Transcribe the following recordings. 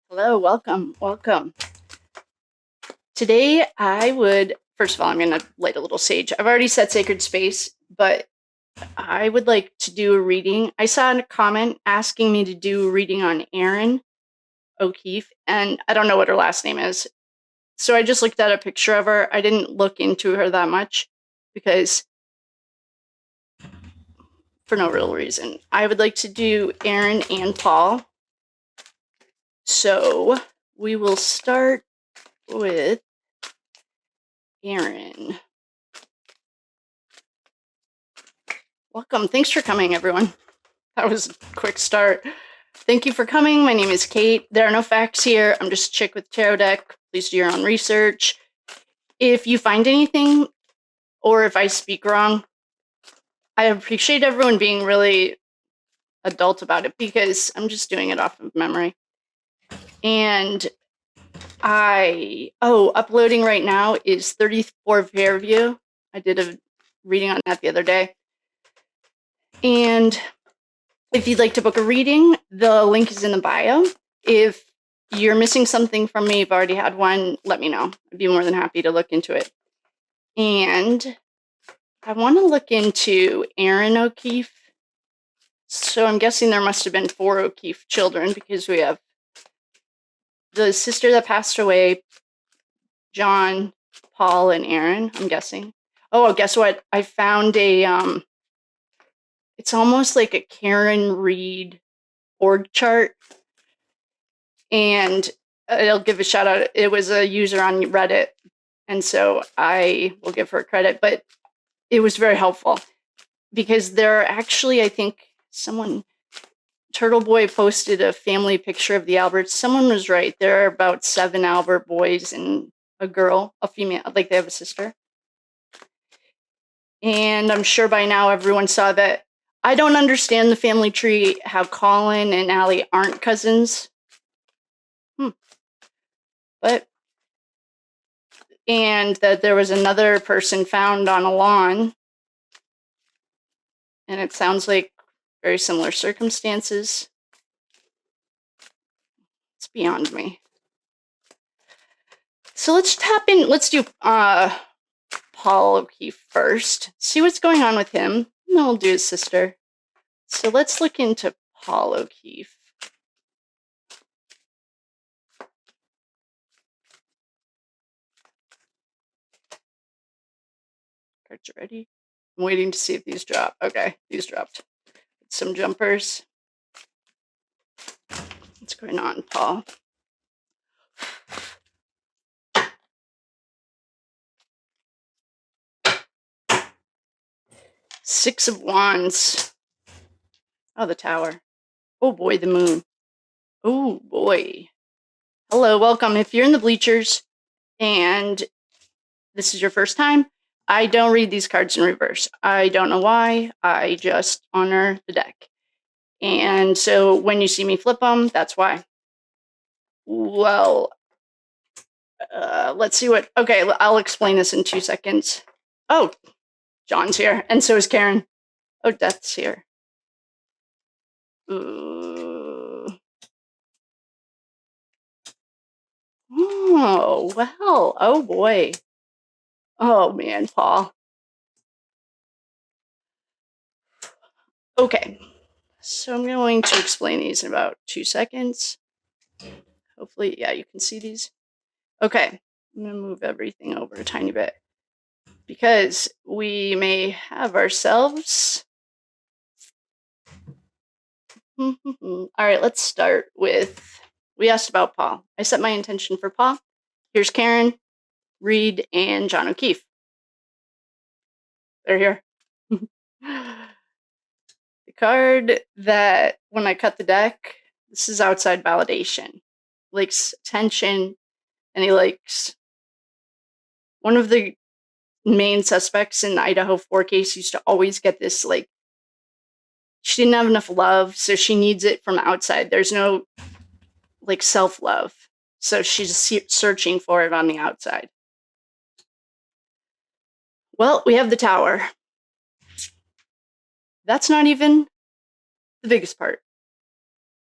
Hello, welcome. Today first of all, I'm going to light a little sage. I've already set sacred space, but I would like to do a reading. I saw a comment asking me to do a reading on Erin, OKeefe, and I don't know what her last name is. So I just looked at a picture of her. I didn't look into her that much because for no real reason. I would like to do Erin and Paul. So we will start with Erin. Welcome. Thanks for coming, everyone. That was a quick start. Thank you for coming. My name is Kate. There are no facts here. I'm just a chick with tarot deck. Please do your own research. If you find anything or if I speak wrong, I appreciate everyone being really adult about it because I'm just doing it off of memory. And uploading right now is 34 Fairview. I did a reading on that the other day. And if you'd like to book a reading, the link is in the bio. If you're missing something from me, you've already had one, let me know. I'd be more than happy to look into it. And I want to look into Erin OKeefe. So I'm guessing there must have been 4 OKeefe children because we have the sister that passed away, John, Paul, and Erin, I'm guessing. Oh, guess what? I found it's almost like a Karen Reed org chart. And I'll give a shout out. It was a user on Reddit. And so I will give her credit. But it was very helpful because there are actually, I think, Turtle Boy posted a family picture of the Alberts. Someone was right. There are about 7 Albert boys and a girl, a female, like they have a sister. And I'm sure by now everyone saw that. I don't understand the family tree, how Colin and Allie aren't cousins. And that there was another person found on a lawn. And it sounds like very similar circumstances. It's beyond me. So let's tap in. Let's do Paul OKeefe first. See what's going on with him. And then we'll do his sister. So let's look into Paul OKeefe. Cards are ready. I'm waiting to see if these drop. Okay, these dropped. Some jumpers. What's going on, Paul? Six of Wands. Oh, the Tower. Oh boy, the Moon. Oh boy. Hello, welcome. If you're in the bleachers and this is your first time, I don't read these cards in reverse. I don't know why. I just honor the deck. And so when you see me flip them, that's why. Well, let's see what... Okay, I'll explain this in 2 seconds. Oh, John's here. And so is Karen. Oh, Death's here. Oh, well. Oh, boy. Oh, man, Paul. Okay. So I'm going to explain these in about 2 seconds. Hopefully, yeah, you can see these. Okay. I'm going to move everything over a tiny bit because we may have ourselves... All right, let's start with... We asked about Paul. I set my intention for Paul. Here's Karen, Reed, and John OKeefe. They're here. The card that, when I cut the deck, this is outside validation. Likes attention, and he likes... One of the main suspects in the Idaho 4 case used to always get this, like, she didn't have enough love, so she needs it from outside. There's no, like, self-love. So she's searching for it on the outside. Well, we have the Tower. That's not even the biggest part.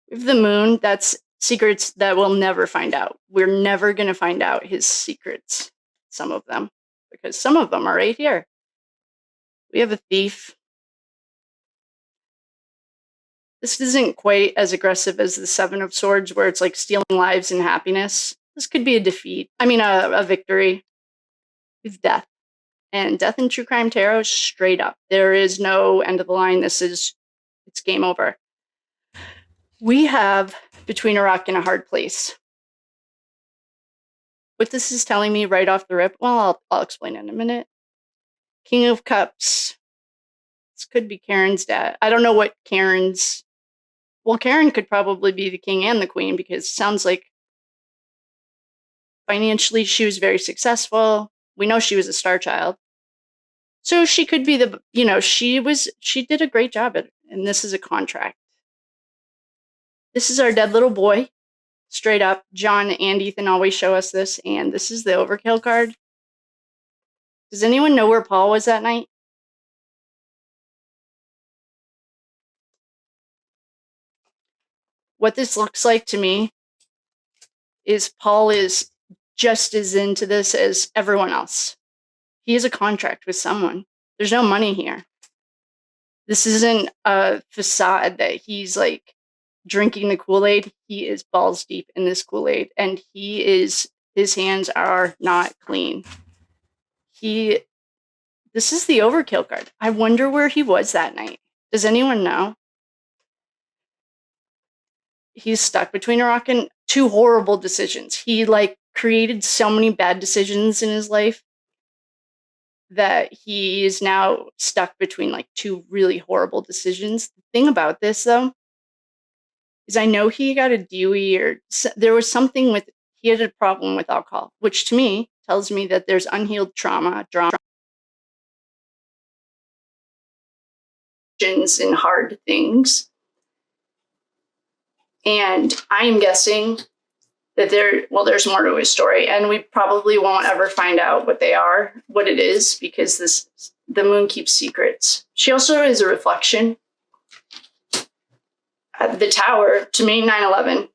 We have the Moon. That's secrets that we'll never find out. We're never going to find out his secrets, some of them, because some of them are right here. We have a thief. This isn't quite as aggressive as the Seven of Swords, where it's like stealing lives and happiness. This could be a defeat. I mean, a victory with death. And death in true crime tarot, straight up. There is no end of the line. It's game over. We have between a rock and a hard place. What this is telling me right off the rip, well, I'll explain in a minute. King of Cups. This could be Karen's dad. I don't know what Karen's... Well, Karen could probably be the king and the queen, because it sounds like financially she was very successful. We know she was a star child. So she could be she did a great job at it, and this is a contract. This is our dead little boy, straight up. John and Ethan always show us this, and this is the overkill card. Does anyone know where Paul was that night? What this looks like to me is Paul is just as into this as everyone else. He has a contract with someone. There's no money here. This isn't a facade that he's like drinking the Kool-Aid. He is balls deep in this Kool-Aid, and his hands are not clean. This is the overkill card. I wonder where he was that night. Does anyone know? He's stuck between a rock and two horrible decisions. He created so many bad decisions in his life that he is now stuck between two really horrible decisions. The thing about this, though, is I know he got a Dewey, or there was something he had a problem with alcohol, which to me tells me that there's unhealed drama and hard things. And I'm guessing that there's more to his story, and we probably won't ever find out what it is, because the moon keeps secrets. She also is a reflection. The tower, to me, 9/11,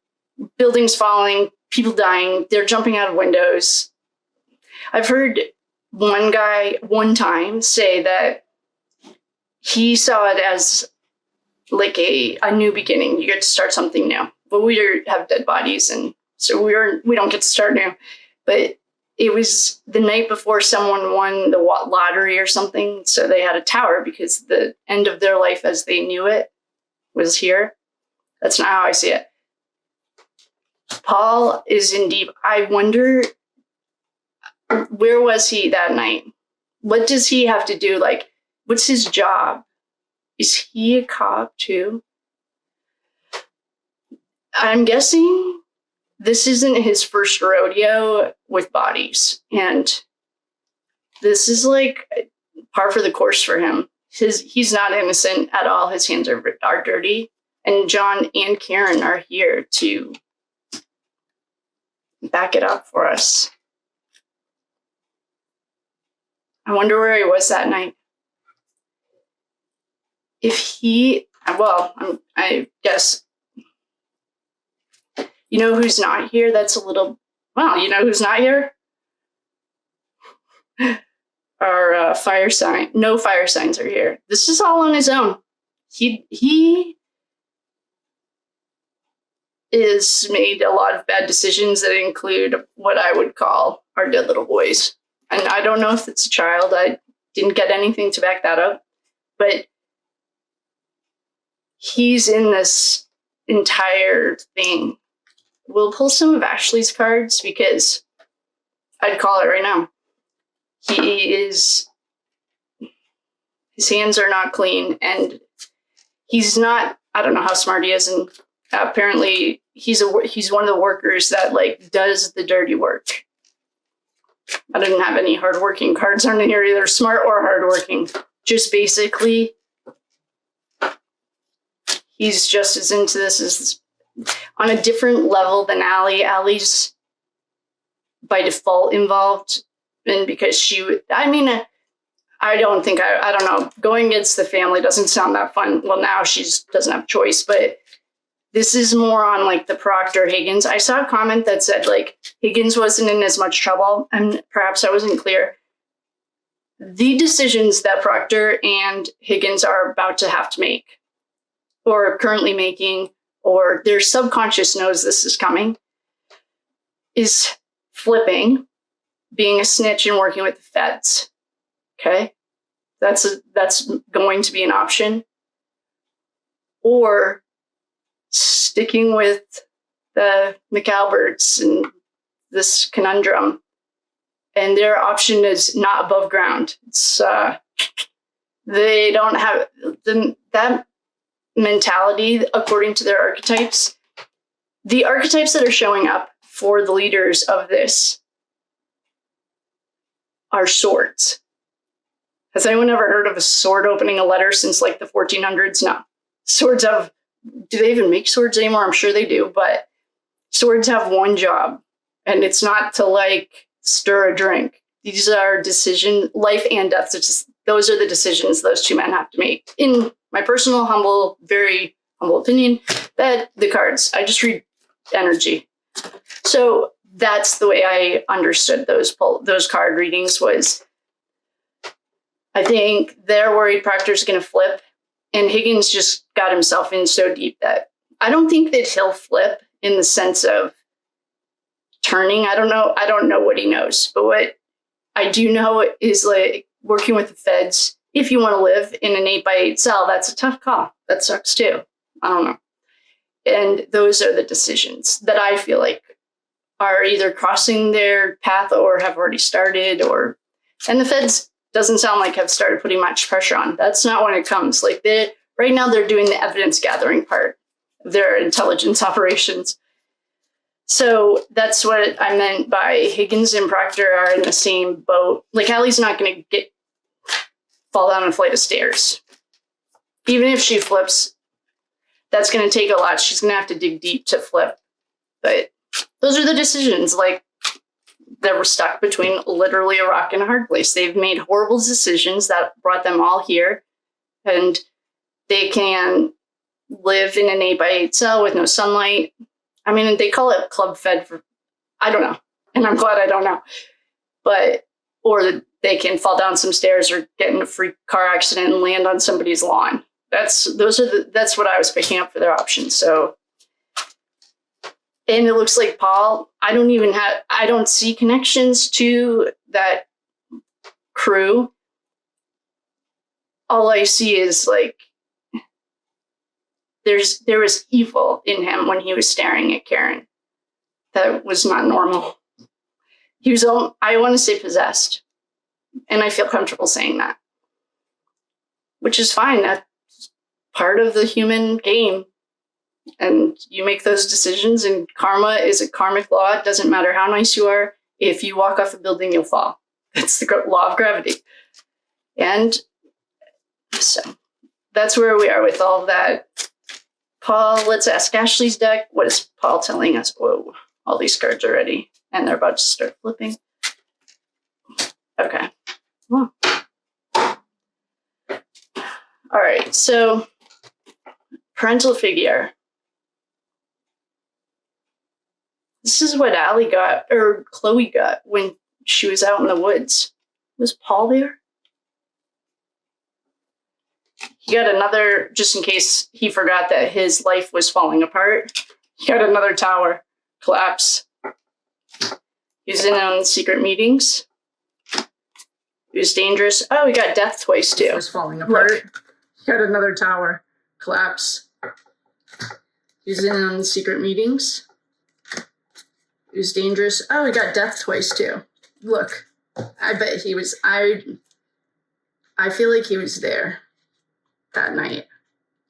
buildings falling, people dying, they're jumping out of windows. I've heard one guy one time say that he saw it as like a new beginning. You get to start something new. But we have dead bodies, and so we don't get to start new. But it was the night before someone won the lottery or something, so they had a tower because the end of their life as they knew it was here. That's not how I see it. Paul is in deep. I wonder, where was he that night? What does he have to do? What's his job? Is he a cop too? I'm guessing this isn't his first rodeo with bodies. And this is par for the course for him. He's not innocent at all. His hands are dirty. And John and Karen are here to back it up for us. I wonder where he was that night. I guess, you know who's not here? That's a little, you know who's not here? Our fire sign. No fire signs are here. This is all on his own. He is made a lot of bad decisions that include what I would call our dead little boys. And I don't know if it's a child. I didn't get anything to back that up. But he's in this entire thing. We'll pull some of Ashley's cards, because I'd call it right now. His hands are not clean, and he's not, I don't know how smart he is, and apparently he's one of the workers that does the dirty work. I didn't have any hardworking cards on here either, smart or hardworking. Just basically, he's just as into this as on a different level than Allie. Allie's by default involved, and because I don't know, going against the family doesn't sound that fun. Well, now she doesn't have a choice, but This is more on like the Proctor Higgins. I saw a comment that said like Higgins wasn't in as much trouble, and perhaps I wasn't clear. The decisions that Proctor and Higgins are about to have to make, or currently making, or their subconscious knows this is coming, is flipping, being a snitch and working with the feds. Okay? That's going to be an option. Or sticking with the McAlberts and this conundrum. And their option is not above ground. It's they don't have that mentality according to their archetypes. The archetypes that are showing up for the leaders of this are swords. Has anyone ever heard of a sword opening a letter since like the 1400s? No. Swords have, do they even make swords anymore? I'm sure they do, but swords have one job, and it's not to like stir a drink. These are decision, life and death. So just, those are the decisions those two men have to make. In my personal, humble, very humble opinion, that the cards, I just read energy. So that's the way I understood those card readings was, I think they're worried Proctor's going to flip, and Higgins just got himself in so deep that I don't think that he'll flip in the sense of turning. I don't know what he knows, but what I do know is like working with the feds. If you want to live in an 8x8 cell, that's a tough call. That sucks too. I don't know. And those are the decisions that I feel like are either crossing their path or have already started, and the feds doesn't sound like have started putting much pressure on. That's not when it comes. Like right now they're doing the evidence gathering part of their intelligence operations. So that's what I meant by Higgins and Proctor are in the same boat. Like Allie's not going to fall down a flight of stairs. Even if she flips, that's going to take a lot. She's going to have to dig deep to flip. But those are the decisions. Like, that were stuck between literally a rock and a hard place. They've made horrible decisions that brought them all here, and they can live in an 8x8 cell with no sunlight. I mean, they call it club fed for, I don't know, and I'm glad I don't know. But, or they can fall down some stairs or get in a freak car accident and land on somebody's lawn. That's what I was picking up for their options. So, and it looks like Paul, I don't see connections to that crew. All I see is like, there was evil in him when he was staring at Karen. That was not normal. He was, I want to say, possessed. And I feel comfortable saying that. Which is fine. That's part of the human game. And you make those decisions, and karma is a karmic law. It doesn't matter how nice you are. If you walk off a building, you'll fall. That's the law of gravity. And so that's where we are with all that. Paul, let's ask Ashley's deck. What is Paul telling us? Whoa, all these cards are ready, and they're about to start flipping. Okay. Well. All right, so parental figure. This is what Allie got, or Chloe got, when she was out in the woods. Was Paul there? He got another, just in case he forgot that his life was falling apart, he got another tower collapse. He was in on secret meetings. He was dangerous. Oh, he got death twice, too. It was falling apart. He got another tower collapse. He was in on secret meetings. He was dangerous. Oh, he got death twice, too. Look, I bet he was, I feel like he was there that night.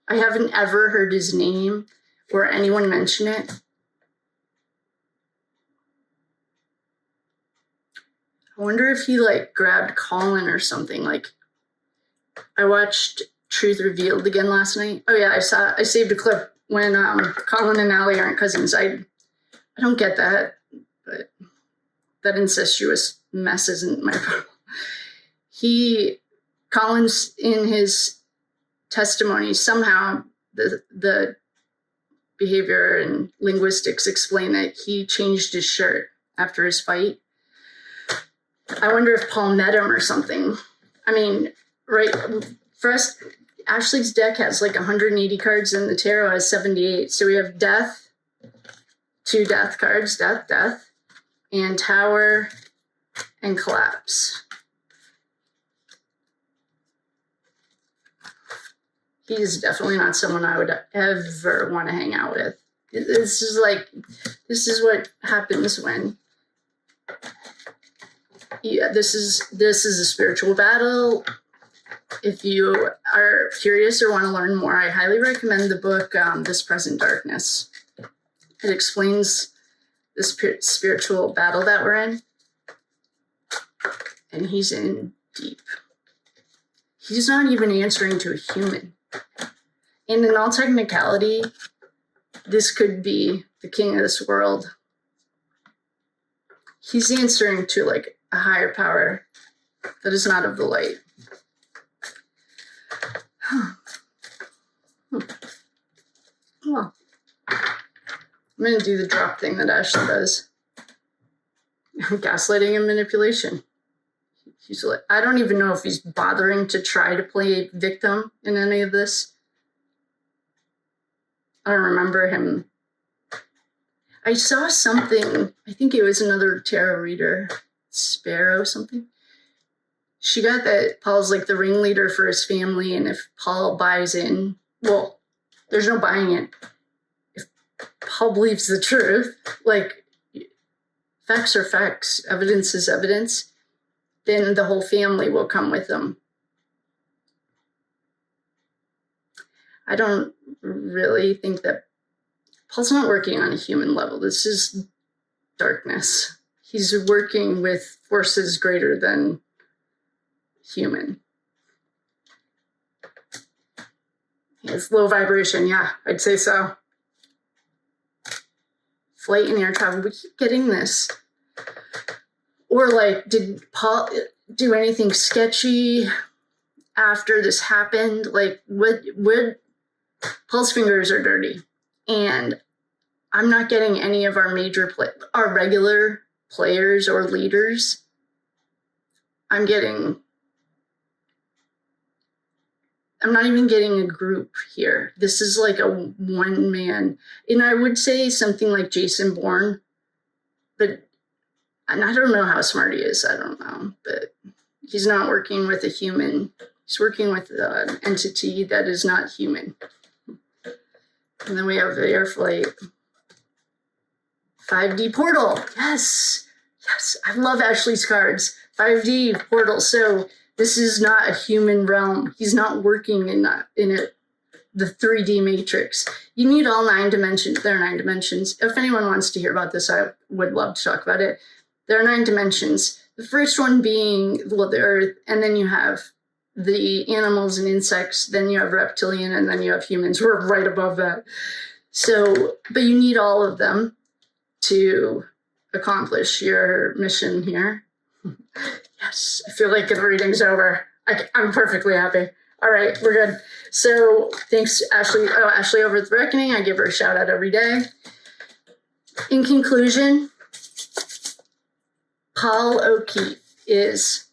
I haven't ever heard his name or anyone mention it. I wonder if he, like, grabbed Colin or something. Like, I watched Truth Revealed again last night. Oh, yeah, I saved a clip when Colin and Allie aren't cousins. I don't get that, but that incestuous mess isn't my problem. Colin's in his testimony, somehow the behavior and linguistics explain that he changed his shirt after his fight. I wonder if Paul met him or something. I mean, right, for us, Ashley's deck has like 180 cards and the tarot has 78. So we have death, 2 death cards, death, and tower and collapse. He's definitely not someone I would ever want to hang out with. This is what happens when, this is a spiritual battle. If you are curious or want to learn more, I highly recommend the book, This Present Darkness. It explains the spiritual battle that we're in. And he's in deep. He's not even answering to a human. And in all technicality, this could be the king of this world. He's answering to like a higher power that is not of the light. Well, I'm going to do the drop thing that Ashley does. Gaslighting and manipulation. He's like, I don't even know if he's bothering to try to play victim in any of this. I don't remember him. I saw something, I think it was another tarot reader, Sparrow something. She got that Paul's like the ringleader for his family, and if Paul buys in, well, there's no buying it. If Paul believes the truth, like facts are facts, evidence is evidence, then the whole family will come with him. I don't really think that Paul's not working on a human level. This is darkness. He's working with forces greater than human. It's low vibration, yeah, I'd say so. Flight and air travel, we keep getting this. Or like, did Paul do anything sketchy after this happened? Like, what Paul's fingers are dirty. And I'm not getting any of our our regular players or leaders. I'm not even getting a group here. This is like a one man. And I would say something like Jason Bourne, but I don't know how smart he is. I don't know, but he's not working with a human. He's working with an entity that is not human. And then we have the air flight. 5D portal. Yes. Yes. I love Ashley's cards. 5D portal. So this is not a human realm. He's not working in the 3D matrix. You need all 9 dimensions. There are 9 dimensions. If anyone wants to hear about this, I would love to talk about it. There are 9 dimensions. The first one being, well, the earth, and then you have the animals and insects, then you have reptilian, and then you have humans. We're right above that. So, but you need all of them to accomplish your mission here. Yes, I feel like the reading's over. I'm perfectly happy. All right, we're good. So thanks, Ashley. Oh, Ashley over at The Reckoning. I give her a shout out every day. In conclusion, Paul OKeefe is...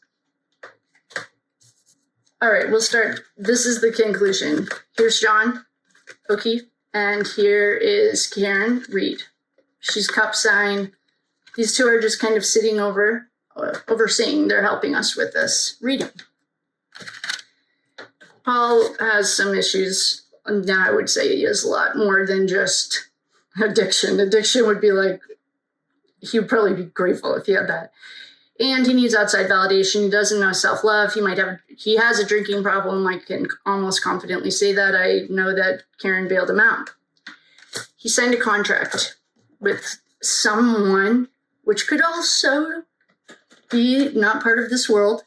All right, we'll start. This is the conclusion. Here's John OKeefe, and here is Karen Reed. She's cup sign. These two are just kind of sitting overseeing. They're helping us with this reading. Paul has some issues. Now I would say he has a lot more than just addiction. Addiction would be like, he would probably be grateful if he had that. And he needs outside validation. He doesn't know self-love. He has a drinking problem. I can almost confidently say that. I know that Karen bailed him out. He signed a contract with someone, which could also be not part of this world.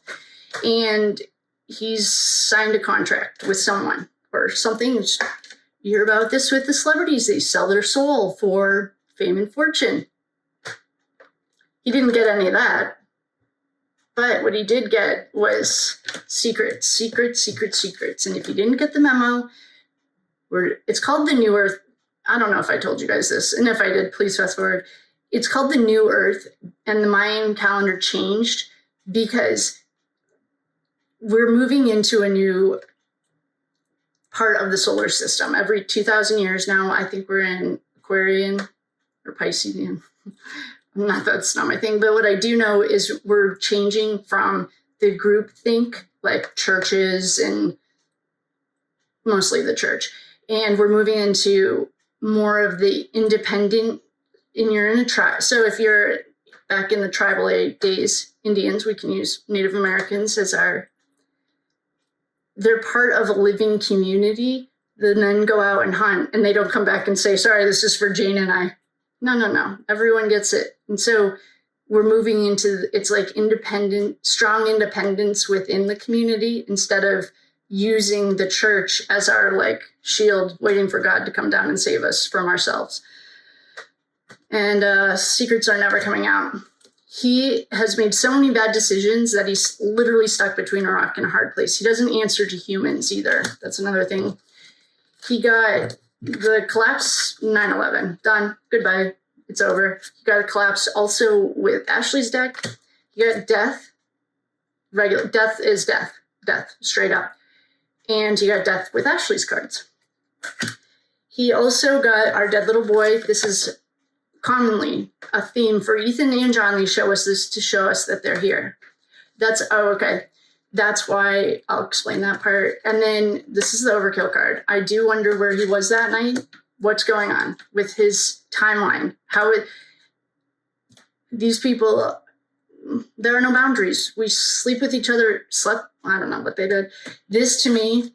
And he's signed a contract with someone or something. You hear about this with the celebrities. They sell their soul for fame and fortune. He didn't get any of that. But what he did get was secrets. And if you didn't get the memo, it's called the New Earth. I don't know if I told you guys this, and if I did, please fast forward. It's called the New Earth, and the Mayan calendar changed because we're moving into a new part of the solar system. Every 2,000 years now, I think we're in Aquarian or Piscean. That's not my thing, but what I do know is we're changing from the group think, like churches and mostly the church, and we're moving into more of the independent, and you're in a tribe. So if you're back in the tribal days, Indians, we can use Native Americans as they're part of a living community. The men go out and hunt, and they don't come back and say, sorry, this is for Jane and I. No. Everyone gets it. And so we're moving into, it's like independent, strong independence within the community instead of using the church as our like shield, waiting for God to come down and save us from ourselves. And secrets are never coming out. He has made so many bad decisions that he's literally stuck between a rock and a hard place. He doesn't answer to humans either. That's another thing. He got the collapse, 9/11, done, goodbye, it's over. He got a collapse also with Ashley's deck. He got death, regular, death is death, straight up. And he got death with Ashley's cards. He also got our dead little boy. This is commonly a theme for Ethan and John. They show us this to show us that they're here. Okay. That's why I'll explain that part. And then this is the overkill card. I do wonder where he was that night. What's going on with his timeline? These people, there are no boundaries. We sleep with each other, I don't know what they did. This to me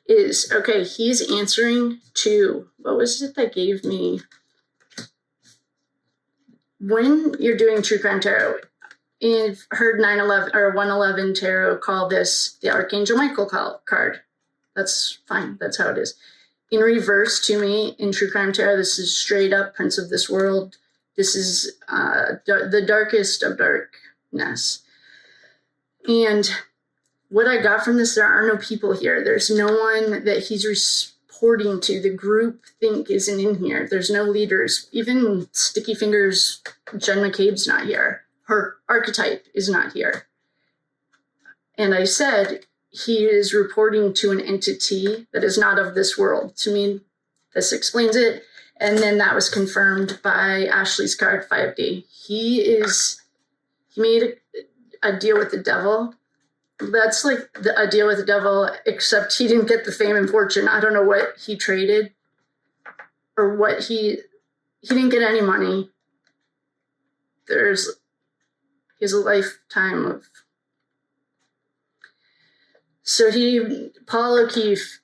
is, okay, he's answering to, what was it that gave me? When you're doing True Crime Tarot, I've heard 9/11 or 111 Tarot call this the Archangel Michael card. That's fine. That's how it is. In reverse to me, in True Crime Tarot, this is straight up Prince of this world. This is the darkest of darkness. And what I got from this, there are no people here. There's no one that he's reporting to. The group think isn't in here. There's no leaders. Even Sticky Fingers, Jen McCabe's not here. Her archetype is not here. And I said, he is reporting to an entity that is not of this world. To me, this explains it. And then that was confirmed by Ashley's card, 5D. He made a deal with the devil. That's like a deal with the devil, except he didn't get the fame and fortune. I don't know what he traded or what he didn't get any money. He has a lifetime of. So Paul OKeefe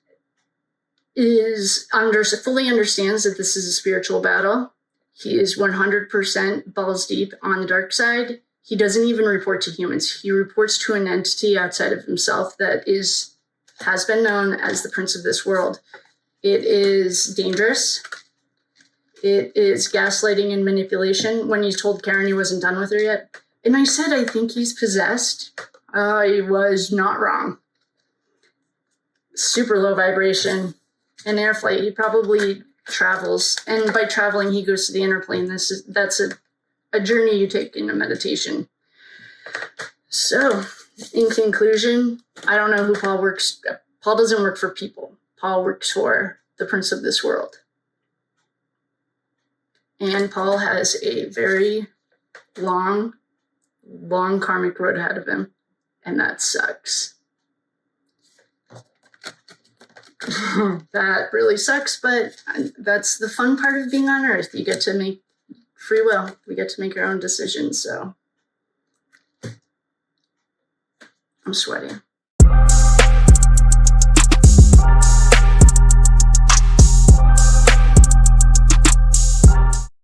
fully understands that this is a spiritual battle. He is 100% balls deep on the dark side. He doesn't even report to humans. He reports to an entity outside of himself that has been known as the Prince of this world. It is dangerous. It is gaslighting and manipulation. When he told Karen he wasn't done with her yet. And I said, I think he's possessed. I was not wrong. Super low vibration and air flight. He probably travels. And by traveling, he goes to the inner plane. That's a journey you take into meditation. So, in conclusion, I don't know who Paul works. Paul doesn't work for people. Paul works for the Prince of this world. And Paul has a very long karmic road ahead of him. And that sucks. That really sucks, but that's the fun part of being on Earth. You get to make free will. We get to make our own decisions, so I'm sweating.